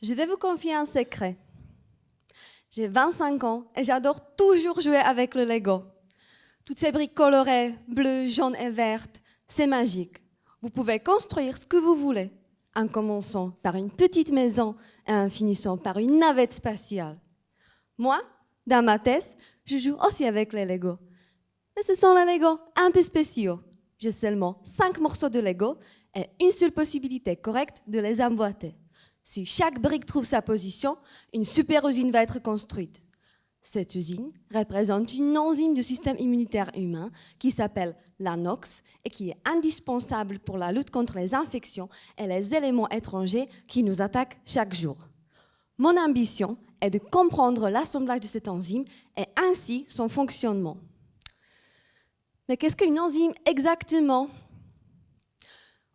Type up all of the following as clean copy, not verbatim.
Je vais vous confier un secret. J'ai 25 ans et j'adore toujours jouer avec le Lego. Toutes ces briques colorées, bleues, jaunes et vertes, c'est magique. Vous pouvez construire ce que vous voulez, en commençant par une petite maison et en finissant par une navette spatiale. Moi, dans ma thèse, je joue aussi avec les Lego. Mais ce sont les Lego un peu spéciaux. J'ai seulement 5 morceaux de Lego et une seule possibilité correcte de les emboîter. Si chaque brique trouve sa position, une super usine va être construite. Cette usine représente une enzyme du système immunitaire humain qui s'appelle l'anox et qui est indispensable pour la lutte contre les infections et les éléments étrangers qui nous attaquent chaque jour. Mon ambition est de comprendre l'assemblage de cette enzyme et ainsi son fonctionnement. Mais qu'est-ce qu'une enzyme exactement ?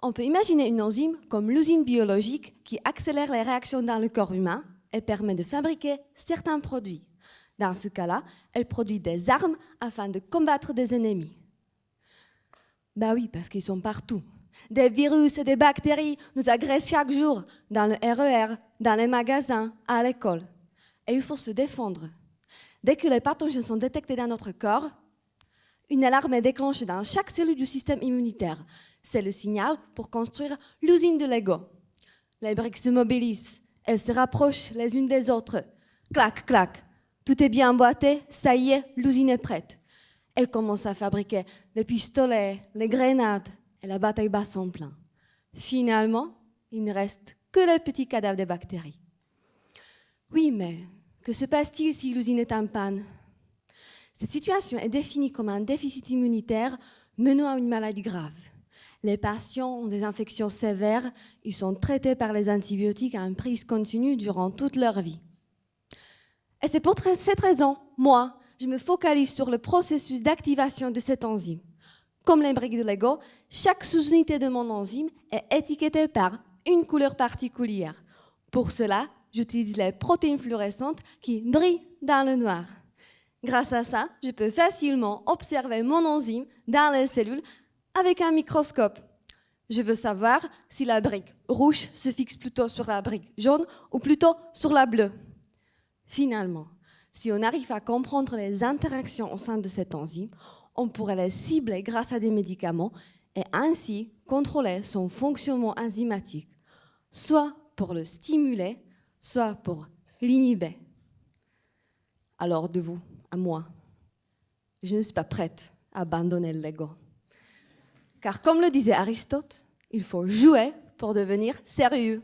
On peut imaginer une enzyme comme l'usine biologique qui accélère les réactions dans le corps humain et permet de fabriquer certains produits. Dans ce cas-là, elle produit des armes afin de combattre des ennemis. Ben oui, parce qu'ils sont partout. Des virus et des bactéries nous agressent chaque jour, dans le RER, dans les magasins, à l'école. Et il faut se défendre. Dès que les pathogènes sont détectés dans notre corps, une alarme est déclenchée dans chaque cellule du système immunitaire. C'est le signal pour construire l'usine de Lego. Les briques se mobilisent, elles se rapprochent les unes des autres. Clac, clac. Tout est bien emboîté, ça y est, l'usine est prête. Elle commence à fabriquer les pistolets, les grenades, et la bataille bat son plein. Finalement, il ne reste que les petits cadavres des bactéries. Oui, mais que se passe-t-il si l'usine est en panne ? Cette situation est définie comme un déficit immunitaire menant à une maladie grave. Les patients ont des infections sévères, ils sont traités par les antibiotiques à une prise continue durant toute leur vie. Et c'est pour cette raison, moi, je me focalise sur le processus d'activation de cette enzyme. Comme les briques de Lego, chaque sous-unité de mon enzyme est étiquetée par une couleur particulière. Pour cela, j'utilise les protéines fluorescentes qui brillent dans le noir. Grâce à ça, je peux facilement observer mon enzyme dans les cellules avec un microscope. Je veux savoir si la brique rouge se fixe plutôt sur la brique jaune ou plutôt sur la bleue. Finalement, si on arrive à comprendre les interactions au sein de cette enzyme, on pourrait les cibler grâce à des médicaments et ainsi contrôler son fonctionnement enzymatique, soit pour le stimuler, soit pour l'inhiber. Alors de vous à moi, je ne suis pas prête à abandonner le Lego. Car comme le disait Aristote, il faut jouer pour devenir sérieux.